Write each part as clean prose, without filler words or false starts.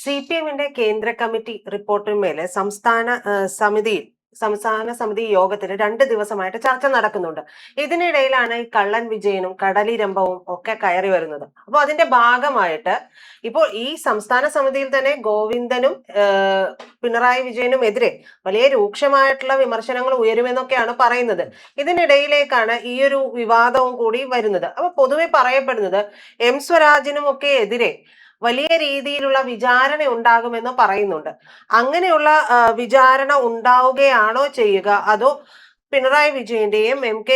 CPM-ന്റെ കേന്ദ്ര കമ്മിറ്റി റിപ്പോർട്ടിന്മേല് സംസ്ഥാന സമിതി യോഗത്തിന് 2 ദിവസമായിട്ട് ചർച്ച നടക്കുന്നുണ്ട്. ഇതിനിടയിലാണ് ഈ കള്ളൻ വിജയനും കടലിരമ്പവും ഒക്കെ കയറി വരുന്നത്. അപ്പൊ അതിന്റെ ഭാഗമായിട്ട് ഇപ്പോൾ ഈ സംസ്ഥാന സമിതിയിൽ തന്നെ ഗോവിന്ദനും പിണറായി വിജയനും എതിരെ വലിയ രൂക്ഷമായിട്ടുള്ള വിമർശനങ്ങൾ ഉയരുമെന്നൊക്കെയാണ് പറയുന്നത്. ഇതിനിടയിലേക്കാണ് ഈ ഒരു വിവാദവും കൂടി വരുന്നത്. അപ്പൊ പൊതുവെ പറയപ്പെടുന്നത് എം സ്വരാജിനും ഒക്കെ എതിരെ വലിയ രീതിയിലുള്ള വിചാരണ ഉണ്ടാകുമെന്ന് പറയുന്നുണ്ട്. അങ്ങനെയുള്ള വിചാരണ ഉണ്ടാവുകയാണോ ചെയ്യുക, അതോ പിണറായി വിജയന്റെയും MK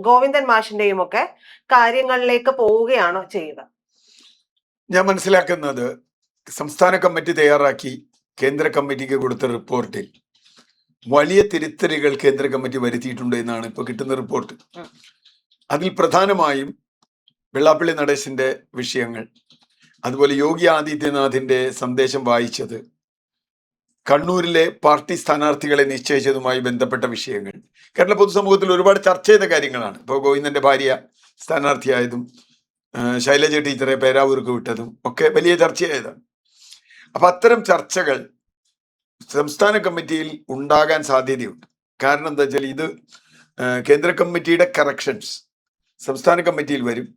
ഗോവിന്ദൻ മാഷിന്റെയും ഒക്കെ കാര്യങ്ങളിലേക്ക് പോവുകയാണോ ചെയ്യുക? ഞാൻ മനസ്സിലാക്കുന്നത് സംസ്ഥാന കമ്മിറ്റി തയ്യാറാക്കി കേന്ദ്ര കമ്മിറ്റിക്ക് കൊടുത്ത റിപ്പോർട്ടിൽ വലിയ തിരുത്തലുകൾ കേന്ദ്ര കമ്മിറ്റി വരുത്തിയിട്ടുണ്ട് എന്നാണ് ഇപ്പൊ കിട്ടുന്ന റിപ്പോർട്ട്. അതിൽ പ്രധാനമായും വെള്ളാപ്പള്ളി നടേശന്റെ വിഷയങ്ങൾ, അതുപോലെ യോഗി ആദിത്യനാഥിന്റെ സന്ദേശം വായിച്ചത്, കണ്ണൂരിലെ പാർട്ടി സ്ഥാനാർത്ഥികളെ നിശ്ചയിച്ചതുമായി ബന്ധപ്പെട്ട വിഷയങ്ങൾ കേരള പൊതുസമൂഹത്തിൽ ഒരുപാട് ചർച്ച ചെയ്ത കാര്യങ്ങളാണ്. ഇപ്പോൾ ഗോവിന്ദന്റെ ഭാര്യ സ്ഥാനാർത്ഥിയായതും ശൈലജ ടീച്ചറെ പേരാവൂർക്ക് വിട്ടതും ഒക്കെ വലിയ ചർച്ചയായതാണ്. അപ്പൊ അത്തരം ചർച്ചകൾ സംസ്ഥാന കമ്മിറ്റിയിൽ ഉണ്ടാകാൻ സാധ്യതയുണ്ട്. കാരണം എന്താ വെച്ചാൽ ഇത് കേന്ദ്ര കമ്മിറ്റിയുടെ കറക്ഷൻസ് സംസ്ഥാന കമ്മിറ്റിയിൽ വരും.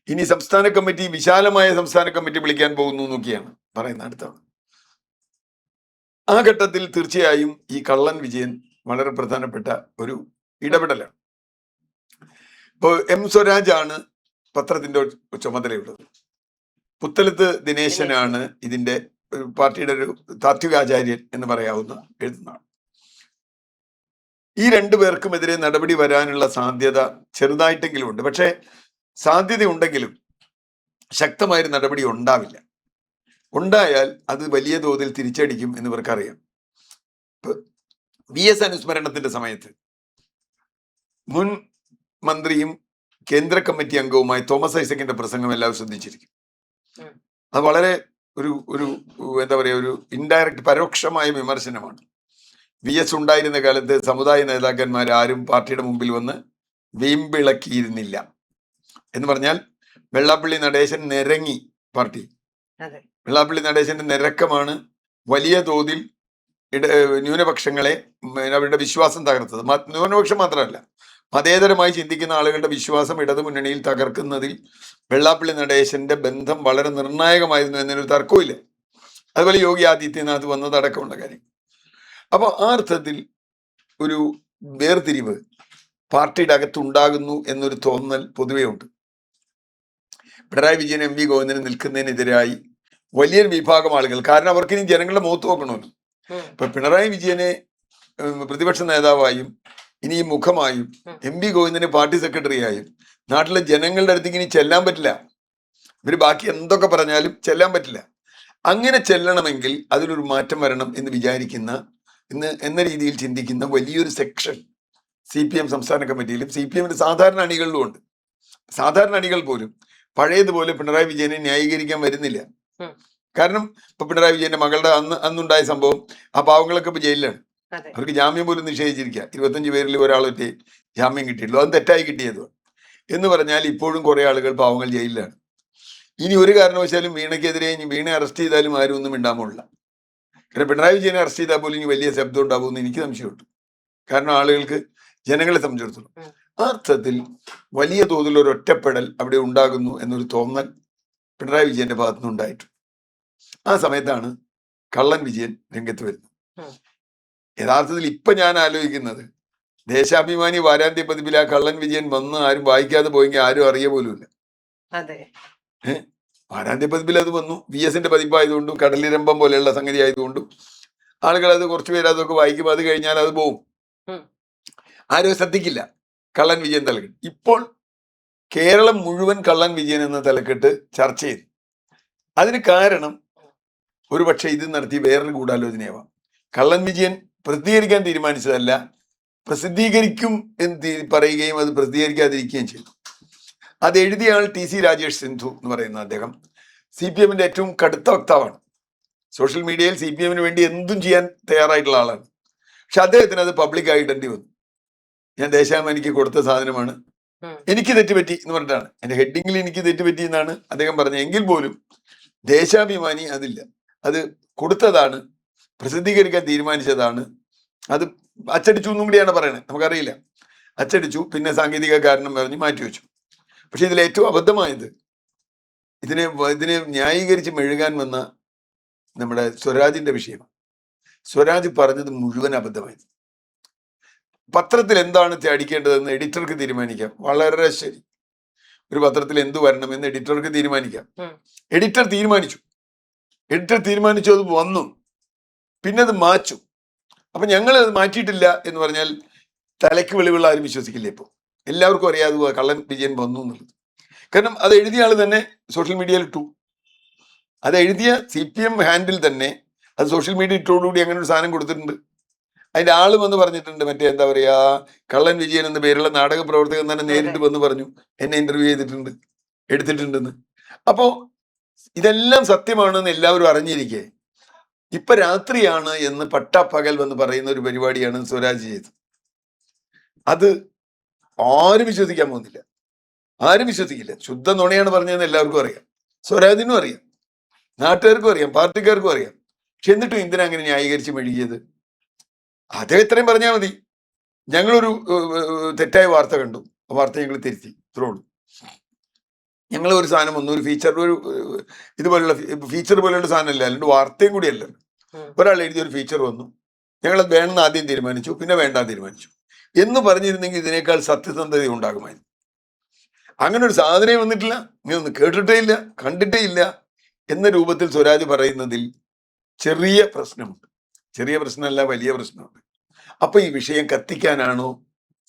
ഇനി സംസ്ഥാന കമ്മിറ്റി വിശാലമായ സംസ്ഥാന കമ്മിറ്റി വിളിക്കാൻ പോകുന്നു എന്നൊക്കെയാണ് പറയുന്നത് അടുത്താണ്. ആ ഘട്ടത്തിൽ തീർച്ചയായും ഈ കള്ളൻ വിജയൻ വളരെ പ്രധാനപ്പെട്ട ഒരു ഇടപെടലാണ്. ഇപ്പൊ എം സ്വരാജാണ് പത്രത്തിന്റെ ചുമതലയുള്ളത്. പുത്തലത്ത് ദിനേശനാണ് ഇതിന്റെ പാർട്ടിയുടെ ഒരു താത്വികാചാര്യൻ എന്ന് പറയാവുന്ന എഴുതുന്നതാണ്. ഈ രണ്ടു പേർക്കുമെതിരെ നടപടി വരാനുള്ള സാധ്യത ചെറുതായിട്ടെങ്കിലും ഉണ്ട്. പക്ഷേ സാധ്യതയുണ്ടെങ്കിലും ശക്തമായൊരു നടപടി ഉണ്ടാവില്ല. ഉണ്ടായാൽ അത് വലിയ തോതിൽ തിരിച്ചടിക്കും എന്ന് ഇവർക്കറിയാം. VS അനുസ്മരണത്തിന്റെ സമയത്ത് മുൻ മന്ത്രിയും കേന്ദ്ര കമ്മിറ്റി അംഗവുമായി തോമസ് ഐസക്കിന്റെ പ്രസംഗം എല്ലാവരും ശ്രദ്ധിച്ചിരിക്കും. അത് വളരെ ഒരു ഒരു എന്താ പറയുക, ഒരു ഇൻഡയറക്റ്റ് പരോക്ഷമായ വിമർശനമാണ്. VS ഉണ്ടായിരുന്ന കാലത്ത് സമുദായ നേതാക്കന്മാർ ആരും പാർട്ടിയുടെ മുമ്പിൽ വന്ന് വീമ്പിളക്കിയിരുന്നില്ല എന്ന് പറഞ്ഞാൽ വെള്ളാപ്പള്ളി നടേശൻ നിരങ്ങി പാർട്ടി. വെള്ളാപ്പള്ളി നടേശന്റെ നിരക്കമാണ് വലിയ തോതിൽ ന്യൂനപക്ഷങ്ങളെ അവരുടെ വിശ്വാസം തകർത്തത്. ന്യൂനപക്ഷം മാത്രമല്ല, മതേതരമായി ചിന്തിക്കുന്ന ആളുകളുടെ വിശ്വാസം ഇടതുമുന്നണിയിൽ തകർക്കുന്നതിൽ വെള്ളാപ്പള്ളി നടേശന്റെ ബന്ധം വളരെ നിർണായകമായിരുന്നു എന്നൊരു തർക്കമില്ല. അതുപോലെ യോഗി ആദിത്യനാഥ് വന്നതടക്കമുള്ള കാര്യം. അപ്പൊ ആ അർത്ഥത്തിൽ ഒരു വേർതിരിവ് പാർട്ടിയുടെ അകത്തുണ്ടാകുന്നു എന്നൊരു തോന്നൽ പൊതുവെ ഉണ്ട്. പിണറായി വിജയൻ MV ഗോവിന്ദന് നിൽക്കുന്നതിനെതിരായി വലിയൊരു വിഭാഗം ആളുകൾ, കാരണം അവർക്ക് ഇനി ജനങ്ങളുടെ മുഖത്ത് നോക്കണമല്ലോ. ഇപ്പൊ പിണറായി വിജയനെ പ്രതിപക്ഷ നേതാവായും ഇനി മുഖമായും MV ഗോവിന്ദനെ പാർട്ടി സെക്രട്ടറിയായും നാട്ടിലെ ജനങ്ങളുടെ അടുത്തേക്ക് ഇനി ചെല്ലാൻ പറ്റില്ല. ഇവര് ബാക്കി എന്തൊക്കെ പറഞ്ഞാലും ചെല്ലാൻ പറ്റില്ല. അങ്ങനെ ചെല്ലണമെങ്കിൽ അതിലൊരു മാറ്റം വരണം എന്ന് വിചാരിക്കുന്ന എന്ന രീതിയിൽ ചിന്തിക്കുന്ന വലിയൊരു സെക്ഷൻ CPM സംസ്ഥാന കമ്മിറ്റിയിലും CPM-ന്റെ സാധാരണ അണികളിലും ഉണ്ട്. സാധാരണ അണികൾ പോലും പഴയതുപോലെ പിണറായി വിജയനെ ന്യായീകരിക്കാൻ വരുന്നില്ല. കാരണം ഇപ്പൊ പിണറായി വിജയന്റെ മകളുടെ അന്നുണ്ടായ സംഭവം, ആ പാവങ്ങളൊക്കെ ഇപ്പൊ ജയിലിലാണ്. അവർക്ക് ജാമ്യം പോലും നിഷേധിച്ചിരിക്കുക. 25 പേരിൽ ഒരാളൊക്കെ ജാമ്യം കിട്ടിയിട്ടുള്ളൂ. അത് തെറ്റായി കിട്ടിയത് എന്ന് പറഞ്ഞാൽ ഇപ്പോഴും കുറെ ആളുകൾ പാവങ്ങൾ ജയിലിലാണ്. ഇനി ഒരു കാരണവശാലും വീണയ്ക്കെതിരെ വീണെ അറസ്റ്റ് ചെയ്താലും ആരും ഒന്നും മിണ്ടാമുള്ള. കാരണം പിണറായി വിജയനെ അറസ്റ്റ് ചെയ്താൽ പോലും ഇനി വലിയ ശബ്ദം ഉണ്ടാവുമെന്ന് എനിക്ക് സംശയമുണ്ട്. കാരണം ആളുകൾക്ക്, ജനങ്ങളെ സംബന്ധിച്ചിടത്തോളം ആ അർത്ഥത്തിൽ വലിയ തോതിൽ ഒരു ഒറ്റപ്പെടൽ അവിടെ ഉണ്ടാകുന്നു എന്നൊരു തോന്നൽ പിണറായി വിജയന്റെ ഭാഗത്തുനിന്ന് ഉണ്ടായിട്ടുണ്ട്. ആ സമയത്താണ് കള്ളൻ വിജയൻ രംഗത്ത് വരുന്നത്. യഥാർത്ഥത്തിൽ ഇപ്പൊ ഞാൻ ആലോചിക്കുന്നത്, ദേശാഭിമാനി വാരാന്ത്യ പതിപ്പിൽ ആ കള്ളൻ വിജയൻ വന്ന് ആരും വായിക്കാതെ പോയെങ്കിൽ ആരും അറിയ പോലുമില്ല. വാരാന്ത്യ പതിപ്പിൽ അത് വന്നു. VS-ന്റെ പതിപ്പായതുകൊണ്ടും കടലിരമ്പം പോലെയുള്ള സംഗതി ആയതുകൊണ്ടും ആളുകൾ അത് കുറച്ചുപേര് അതൊക്കെ വായിക്കും. അത് കഴിഞ്ഞാൽ അത് പോവും, ആരും ശ്രദ്ധിക്കില്ല. കള്ളൻ വിജയൻ തലക്കെട്ട് ഇപ്പോൾ കേരളം മുഴുവൻ കള്ളൻ വിജയൻ എന്ന തലക്കെട്ട് ചർച്ച ചെയ്തു. അതിന് കാരണം ഒരുപക്ഷെ ഇത് നടത്തി വേറൊരു ഗൂഢാലോചനയാവാം. കള്ളൻ വിജയൻ പ്രസിദ്ധീകരിക്കാൻ തീരുമാനിച്ചതല്ല, പ്രസിദ്ധീകരിക്കും എന്ന് പറയുകയും അത് പ്രസിദ്ധീകരിക്കാതിരിക്കുകയും ചെയ്തു. അത് എഴുതിയ ആൾ TC രാജേഷ് സിന്ധു എന്ന് പറയുന്ന അദ്ദേഹം CPM-ന്റെ ഏറ്റവും കടുത്ത വക്താവാണ്. സോഷ്യൽ മീഡിയയിൽ CPM-ന് വേണ്ടി എന്തും ചെയ്യാൻ തയ്യാറായിട്ടുള്ള ആളാണ്. പക്ഷെ അദ്ദേഹത്തിന് അത് പബ്ലിക്കായി ഇടേണ്ടി വന്നു. ഞാൻ ദേശാഭിമാനിക്ക് കൊടുത്ത സാധനമാണ്, എനിക്ക് തെറ്റുപറ്റി എന്ന് പറഞ്ഞിട്ടാണ്. എന്റെ ഹെഡിങ്ങിൽ എനിക്ക് തെറ്റുപറ്റി എന്നാണ് അദ്ദേഹം പറഞ്ഞത്. എങ്കിൽ പോലും ദേശാഭിമാനി അതില്ല. അത് കൊടുത്തതാണ്, പ്രസിദ്ധീകരിക്കാൻ തീരുമാനിച്ചതാണ്, അത് അച്ചടിച്ചു എന്നും കൂടിയാണ് പറയണത്, നമുക്കറിയില്ല. അച്ചടിച്ചു, പിന്നെ സാങ്കേതിക കാരണം പറഞ്ഞ് മാറ്റിവെച്ചു. പക്ഷെ ഇതിൽ ഏറ്റവും അബദ്ധമായത് ഇതിനെ ന്യായീകരിച്ച് മെഴുകാൻ വന്ന നമ്മുടെ സ്വരാജിന്റെ വിഷയമാണ്. സ്വരാജ് പറഞ്ഞത് മുഴുവൻ അബദ്ധമായത്. പത്രത്തിൽ എന്താണ് അടിക്കേണ്ടതെന്ന് എഡിറ്റർക്ക് തീരുമാനിക്കാം. വളരെ ശരി. ഒരു പത്രത്തിൽ എന്ത് വരണമെന്ന് എഡിറ്റർക്ക് തീരുമാനിക്കാം. എഡിറ്റർ തീരുമാനിച്ചു, അത് വന്നു, പിന്നെ അത് മാച്ചു. അപ്പൊ ഞങ്ങൾ അത് മാറ്റിയിട്ടില്ല എന്ന് പറഞ്ഞാൽ തലയ്ക്ക് വെളിവുള്ള ആരും വിശ്വസിക്കില്ല. ഇപ്പോൾ എല്ലാവർക്കും അറിയാതെ കള്ളൻ വിജയൻ വന്നു എന്നുള്ളത്. കാരണം അത് എഴുതിയ ആള് തന്നെ സോഷ്യൽ മീഡിയയിൽ ഇട്ടു. അത് എഴുതിയ CPM ഹാൻഡിൽ തന്നെ അത് സോഷ്യൽ മീഡിയ ഇട്ടോടുകൂടി അങ്ങനെ ഒരു സാധനം കൊടുത്തിട്ടുണ്ട്. അതിന്റെ ആള് വന്ന് പറഞ്ഞിട്ടുണ്ട്, മറ്റേ എന്താ പറയാ, കള്ളൻ വിജയൻ എന്ന പേരുള്ള നാടക പ്രവർത്തകൻ തന്നെ നേരിട്ട് വന്ന് പറഞ്ഞു, എന്നെ ഇന്റർവ്യൂ ചെയ്തിട്ടുണ്ട്, എടുത്തിട്ടുണ്ടെന്ന്. അപ്പോ ഇതെല്ലാം സത്യമാണെന്ന് എല്ലാവരും അറിഞ്ഞിരിക്കെ ഇപ്പൊ രാത്രിയാണ് എന്ന് പട്ടാപ്പകൽ വന്ന് പറയുന്ന ഒരു പരിപാടിയാണ് സ്വരാജ് ചെയ്തത്. അത് ആരും വിശ്വസിക്കാൻ പോകുന്നില്ല, ആരും വിശ്വസിക്കില്ല. ശുദ്ധ നുണയാണ് പറഞ്ഞതെന്ന് എല്ലാവർക്കും അറിയാം, സ്വരാജിനും അറിയാം, നാട്ടുകാർക്കും അറിയാം, പാർട്ടിക്കാർക്കും അറിയാം. പക്ഷെ എന്നിട്ടും എന്തിനാ അങ്ങനെ ന്യായീകരിച്ച് മെഴുകിയത്? അദ്ദേഹം ഇത്രയും പറഞ്ഞാൽ മതി. ഞങ്ങളൊരു തെറ്റായ വാർത്ത കണ്ടു, ആ വാർത്ത ഞങ്ങൾ തിരുത്തി, ഇത്രയുള്ളൂ. ഞങ്ങൾ ഒരു സാധനം വന്നു, ഒരു ഫീച്ചർ, ഒരു ഇതുപോലുള്ള ഫീച്ചർ പോലെയുള്ള സാധനമല്ല, അല്ലാണ്ട് വാർത്തയും കൂടിയല്ല. ഒരാൾ എഴുതിയൊരു ഫീച്ചർ വന്നു, ഞങ്ങളത് വേണമെന്ന് ആദ്യം തീരുമാനിച്ചു, പിന്നെ വേണ്ടാന്ന് തീരുമാനിച്ചു എന്ന് പറഞ്ഞിരുന്നെങ്കിൽ ഇതിനേക്കാൾ സത്യസന്ധത ഉണ്ടാകുമായിരുന്നു. അങ്ങനെ ഒരു സാധനം വന്നിട്ടില്ല, ഇങ്ങനൊന്നും കേട്ടിട്ടേ ഇല്ല, കണ്ടിട്ടേ ഇല്ല എന്ന രൂപത്തിൽ സ്വരാജ് പറയുന്നതിൽ ചെറിയ പ്രശ്നമുണ്ട്. ചെറിയ പ്രശ്നമല്ല, വലിയ പ്രശ്നമുണ്ട്. അപ്പൊ ഈ വിഷയം കത്തിക്കാനാണോ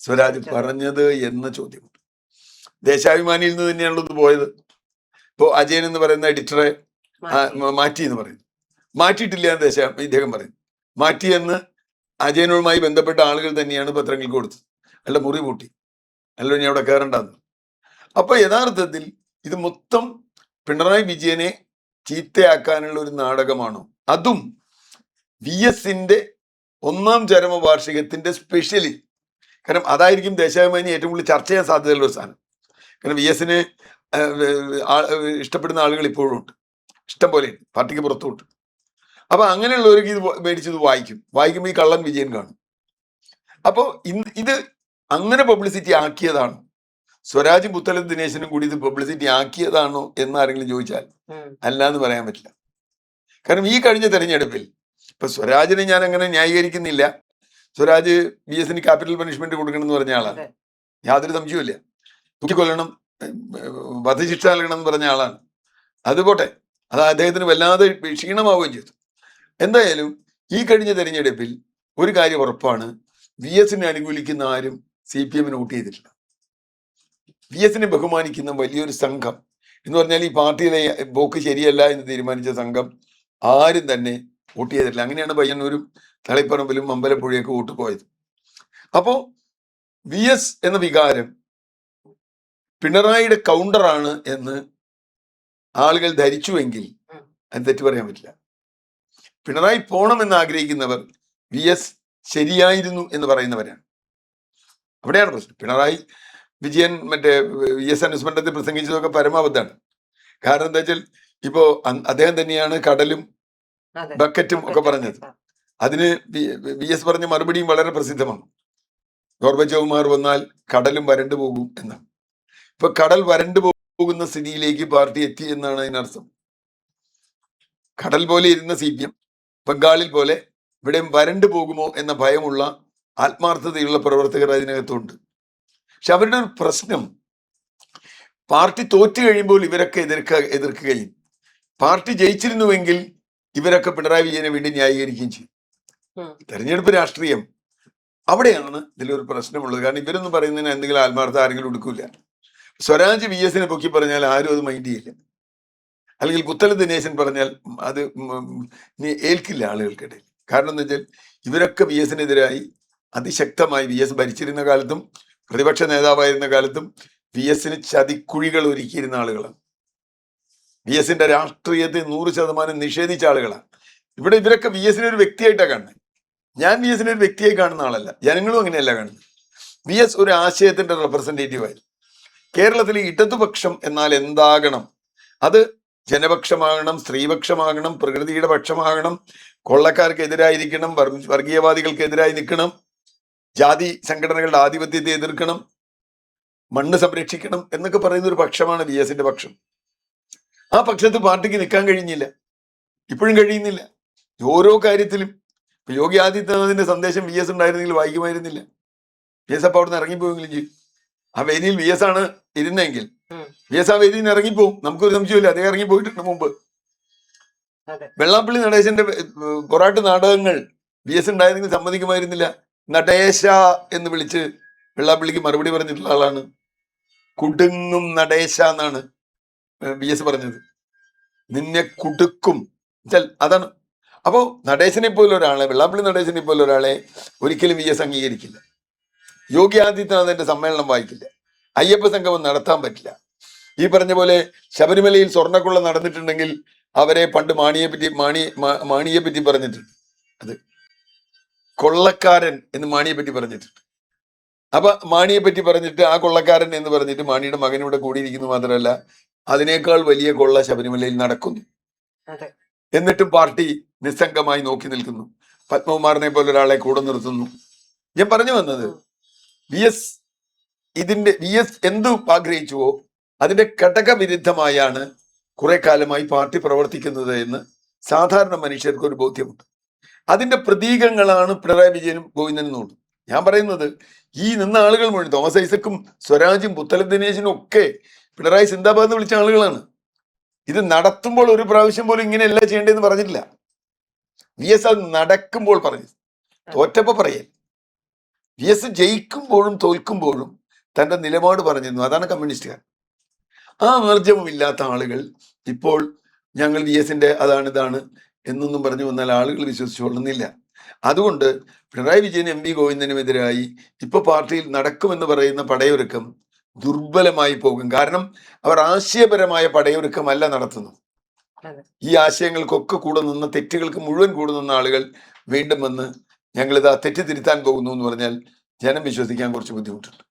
സ്വരാജ് പറഞ്ഞത് എന്ന ചോദ്യമുണ്ട്. ദേശാഭിമാനിയിൽ നിന്ന് തന്നെയാണല്ലോ ഇത് പോയത്. ഇപ്പോ അജയൻ എന്ന് പറയുന്ന എഡിറ്ററെ മാറ്റി എന്ന് പറയുന്നു, മാറ്റിയിട്ടില്ല എന്ന് ഇദ്ദേഹം പറയുന്നു. മാറ്റിയെന്ന് അജയനുമായി ബന്ധപ്പെട്ട ആളുകൾ തന്നെയാണ് പത്രങ്ങൾക്ക് കൊടുത്തത്. അല്ല മുറി പൂട്ടി, അല്ല ഞാൻ അവിടെ കയറണ്ടെന്ന്. അപ്പൊ യഥാർത്ഥത്തിൽ ഇത് മൊത്തം പിണറായി വിജയനെ ചീത്തയാക്കാനുള്ള ഒരു നാടകമാണോ? അതും VSന്റെ 1ാം ചരമവാർഷികത്തിന്റെ സ്പെഷ്യലി. കാരണം അതായിരിക്കും ദേശാഭിമാനി ഏറ്റവും കൂടുതൽ ചർച്ച ചെയ്യാൻ സാധ്യതയുള്ള ഒരു സാധനം. കാരണം VSനെ ഇഷ്ടപ്പെടുന്ന ആളുകൾ ഇപ്പോഴും ഉണ്ട്, ഇഷ്ടം പോലെ പാർട്ടിക്ക് പുറത്തുണ്ട്. അപ്പൊ അങ്ങനെയുള്ളവർക്ക് ഇത് മേടിച്ചത് വായിക്കുമ്പോൾ ഈ കള്ളൻ വിജയൻ കാണും. അപ്പോ ഇത് അങ്ങനെ പബ്ലിസിറ്റി ആക്കിയതാണോ, സ്വരാജും പുത്തലത്ത് ദിനേശനും കൂടി ഇത് പബ്ലിസിറ്റി ആക്കിയതാണോ എന്ന് ആരെങ്കിലും ചോദിച്ചാൽ അല്ലാന്ന് പറയാൻ പറ്റില്ല. കാരണം ഈ കഴിഞ്ഞ തെരഞ്ഞെടുപ്പിൽ ഇപ്പൊ സ്വരാജിനെ ഞാൻ അങ്ങനെ ന്യായീകരിക്കുന്നില്ല. സ്വരാജ് VSന് ക്യാപിറ്റൽ പണിഷ്മെന്റ് കൊടുക്കണം എന്ന് പറഞ്ഞ ആളാണ്, യാതൊരു സംശയവുമില്ല. തൂക്കിക്കൊല്ലണം, വധശിക്ഷ നൽകണം എന്ന് പറഞ്ഞ ആളാണ്. അത് പോട്ടെ, അത് അദ്ദേഹത്തിന് വല്ലാതെ ക്ഷീണമാവുകയും ചെയ്തു. എന്തായാലും ഈ കഴിഞ്ഞ തെരഞ്ഞെടുപ്പിൽ ഒരു കാര്യം ഉറപ്പാണ്, VSനെ അനുകൂലിക്കുന്ന ആരും CPMന് വോട്ട് ചെയ്തിട്ടില്ല. VSനെ ബഹുമാനിക്കുന്ന വലിയൊരു സംഘം എന്ന് പറഞ്ഞാൽ ഈ പാർട്ടിയിലെ പോക്ക് ശരിയല്ല എന്ന് തീരുമാനിച്ച സംഘം ആരും തന്നെ വോട്ട് ചെയ്തിട്ടില്ല. അങ്ങനെയാണ് പയ്യന്നൂരും തളിപ്പറമ്പിലും അമ്പലപ്പുഴയൊക്കെ വോട്ട് പോയത്. അപ്പോ VS എന്ന വികാരം പിണറായിയുടെ കൗണ്ടറാണ് എന്ന് ആളുകൾ ധരിച്ചുവെങ്കിൽ അത് തെറ്റു പറയാൻ പറ്റില്ല. പിണറായി പോണമെന്ന് ആഗ്രഹിക്കുന്നവർ VS ശരിയായിരുന്നു എന്ന് പറയുന്നവരാണ്. അവിടെയാണ് പ്രശ്നം. പിണറായി വിജയൻ മറ്റേ VS അനുസ്മരണത്തിൽ പ്രസംഗിച്ചതൊക്കെ പരമാവധിയാണ്. കാരണം എന്താ വെച്ചാൽ ഇപ്പോ അദ്ദേഹം തന്നെയാണ് കടലും ബക്കറ്റും ഒക്കെ പറഞ്ഞത്. അതിന് VS പറഞ്ഞ മറുപടിയും വളരെ പ്രസിദ്ധമാണ്. ഗോർബച്ചോവുമാർ വന്നാൽ കടലും വരണ്ടു പോകും എന്നാണ്. ഇപ്പൊ കടൽ വരണ്ടു പോകുന്ന സ്ഥിതിയിലേക്ക് പാർട്ടി എത്തി എന്നാണ് അതിനർത്ഥം. കടൽ പോലെ ഇരുന്ന CPM ബംഗാളിൽ പോലെ ഇവിടെ വരണ്ടു പോകുമോ എന്ന ഭയമുള്ള ആത്മാർത്ഥതയുള്ള പ്രവർത്തകർ അതിനകത്തുണ്ട്. പക്ഷെ അവരുടെ ഒരു പ്രശ്നം, പാർട്ടി തോറ്റു കഴിയുമ്പോൾ ഇവരൊക്കെ എതിർക്കുകയും പാർട്ടി ജയിച്ചിരുന്നുവെങ്കിൽ ഇവരൊക്കെ പിണറായി വിജയനെ വീണ്ടും ന്യായീകരിക്കുകയും ചെയ്യും. തെരഞ്ഞെടുപ്പ് രാഷ്ട്രീയം അവിടെയാണ് ഇതിലൊരു പ്രശ്നമുള്ളത്. കാരണം ഇവരൊന്നും പറയുന്നതിന് എന്തെങ്കിലും ആത്മാർത്ഥ ആരെങ്കിലും എടുക്കൂല. സ്വരാജ് VSനെ പൊക്കി പറഞ്ഞാൽ ആരും അത് മൈൻഡ് ചെയ്യില്ല. അല്ലെങ്കിൽ പുത്തലത്ത് ദിനേശൻ പറഞ്ഞാൽ അത് ഏൽക്കില്ല ആളുകൾക്കിടയിൽ. കാരണം എന്താ വെച്ചാൽ ഇവരൊക്കെ VSനെതിരായി അതിശക്തമായി VS ഭരിച്ചിരുന്ന കാലത്തും പ്രതിപക്ഷ നേതാവായിരുന്ന കാലത്തും VSന് ചതിക്കുഴികൾ ഒരുക്കിയിരുന്ന ആളുകളാണ്. VSന്റെ രാഷ്ട്രീയത്തെ 100% നിഷേധിച്ച ആളുകളാണ്. ഇവിടെ ഇവരൊക്കെ VSനെ ഒരു വ്യക്തിയായിട്ടാണ് കാണുന്നത്. ഞാൻ VSനെ ഒരു വ്യക്തിയായി കാണുന്ന ആളല്ല, ജനങ്ങളും അങ്ങനെയല്ല കാണുന്നത്. VS ഒരു ആശയത്തിന്റെ റെപ്രസെന്റേറ്റീവ് ആയിരുന്നു. കേരളത്തിലെ ഇടതുപക്ഷം എന്നാൽ എന്താകണം, അത് ജനപക്ഷമാകണം, സ്ത്രീപക്ഷമാകണം, പ്രകൃതിയുടെ പക്ഷമാകണം, കൊള്ളക്കാർക്കെതിരായിരിക്കണം, വർഗീയവാദികൾക്കെതിരായി നിൽക്കണം, ജാതി സംഘടനകളുടെ ആധിപത്യത്തെ എതിർക്കണം, മണ്ണ് സംരക്ഷിക്കണം എന്നൊക്കെ പറയുന്ന ഒരു പക്ഷമാണ് വി എസിന്റെ പക്ഷം. ആ പക്ഷത്ത് പാർട്ടിക്ക് നിൽക്കാൻ കഴിഞ്ഞില്ല, ഇപ്പോഴും കഴിയുന്നില്ല. ഓരോ കാര്യത്തിലും യോഗി ആദിത്യനാഥിന്റെ സന്ദേശം വി എസ് ഉണ്ടായിരുന്നെങ്കിൽ വായിക്കുമായിരുന്നില്ല. വി എസ് അപ്പൊ അവിടെ നിന്ന് ഇറങ്ങിപ്പോയെങ്കിലും ചെയ്യും. ആ വേദിയിൽ വി എസ് ആണ് ഇരുന്നെങ്കിൽ വി എസ് ആ വേദിയിൽ നിന്ന് ഇറങ്ങിപ്പോവും, നമുക്കൊരു സംശയമില്ല. അദ്ദേഹം ഇറങ്ങിപ്പോയിട്ടുണ്ട് മുമ്പ്. വെള്ളാപ്പള്ളി നടേശന്റെ പൊറാട്ട് നാടകങ്ങൾ വി എസ് ഉണ്ടായിരുന്നെങ്കിൽ സമ്മതിക്കുമായിരുന്നില്ല. നടേശ എന്ന് വിളിച്ച് വെള്ളാപ്പള്ളിക്ക് മറുപടി പറഞ്ഞിട്ടുള്ള ആളാണ്. കുടുങ്ങും നടേശ എന്നാണ് വി എസ് പറഞ്ഞത്. നിന്നെ കുടുക്കും, അതാണ്. അപ്പോ നടേശനെ പോലെ ഒരാളെ, വെള്ളാപ്പള്ളി നടേശനെ പോലെ ഒരാളെ ഒരിക്കലും വി എസ് അംഗീകരിക്കില്ല. യോഗി ആദിത്യനാഥിന്റെ സമ്മേളനം വായിക്കില്ല. അയ്യപ്പ സംഗമം നടത്താൻ പറ്റില്ല. ഈ പറഞ്ഞ പോലെ ശബരിമലയിൽ സ്വർണ്ണക്കൊള്ള നടന്നിട്ടുണ്ടെങ്കിൽ അവരെ പണ്ട് മാണിയെ പറ്റി പറഞ്ഞിട്ടുണ്ട്. അത് കൊള്ളക്കാരൻ എന്ന് മാണിയെ പറ്റി പറഞ്ഞിട്ടുണ്ട്. അപ്പൊ മാണിയെ പറ്റി പറഞ്ഞിട്ട് ആ കൊള്ളക്കാരൻ എന്ന് പറഞ്ഞിട്ട് മാണിയുടെ മകൻ ഇവിടെ കൂടിയിരിക്കുന്നു. മാത്രമല്ല അതിനേക്കാൾ വലിയ കൊള്ള ശബരിമലയിൽ നടക്കുന്നു. എന്നിട്ടും പാർട്ടി നിസ്സംഗമായി നോക്കി നിൽക്കുന്നു. പത്മകുമാറിനെ പോലെ ഒരാളെ കൂടെ നിർത്തുന്നു. ഞാൻ പറഞ്ഞു വന്നത്, വി എസ് എന്തു ആഗ്രഹിച്ചുവോ അതിന്റെ ഘടകവിരുദ്ധമായാണ് കുറെ കാലമായി പാർട്ടി പ്രവർത്തിക്കുന്നത് എന്ന് സാധാരണ മനുഷ്യർക്ക് ഒരു ബോധ്യമുണ്ട്. അതിന്റെ പ്രതീകങ്ങളാണ് പിണറായി വിജയനും ഗോവിന്ദനും. ഞാൻ പറയുന്നത്, ഈ നിന്ന ആളുകൾ മുഴുവൻ തോമസ് ഐസക്കും സ്വരാജും പുത്തലം ദിനേശനും ഒക്കെ പിണറായി സിന്ദാബാദ് എന്ന് വിളിച്ച ആളുകളാണ്. ഇത് നടത്തുമ്പോൾ ഒരു പ്രാവശ്യം പോലും ഇങ്ങനെയല്ല ചെയ്യേണ്ടതെന്ന് പറഞ്ഞിട്ടില്ല. വി എസ് അത് നടക്കുമ്പോൾ പറഞ്ഞു, തോറ്റപ്പോ പറയൽ. വി എസ് ജയിക്കുമ്പോഴും തോൽക്കുമ്പോഴും തന്റെ നിലപാട് പറഞ്ഞിരുന്നു. അതാണ് കമ്മ്യൂണിസ്റ്റുകാർ. ആ ആർജവമില്ലാത്ത ആളുകൾ ഇപ്പോൾ ഞങ്ങൾ വി എസിന്റെ അതാണ് ഇതാണ് എന്നൊന്നും പറഞ്ഞു വന്നാൽ ആളുകൾ വിശ്വസിച്ചുകൊള്ളുന്നില്ല. അതുകൊണ്ട് പിണറായി വിജയൻ എം വി ഗോവിന്ദനുമെതിരായി ഇപ്പൊ പാർട്ടിയിൽ നടക്കുമെന്ന് പറയുന്ന പടയൊരുക്കം ദുർബലമായി പോകും. കാരണം അവർ ആശയപരമായ പടയൊരുക്കമല്ല നടത്തുന്നത്. ഈ ആശയങ്ങൾക്കൊക്കെ കൂടെ നിന്ന്, തെറ്റുകൾക്ക് മുഴുവൻ കൂടെ നിന്ന ആളുകൾ വീണ്ടും വന്ന് ഞങ്ങളിത് തെറ്റ് തിരുത്താൻ പോകുന്നു എന്ന് പറഞ്ഞാൽ ജനം വിശ്വസിക്കാൻ കുറച്ച് ബുദ്ധിമുട്ടുണ്ട്.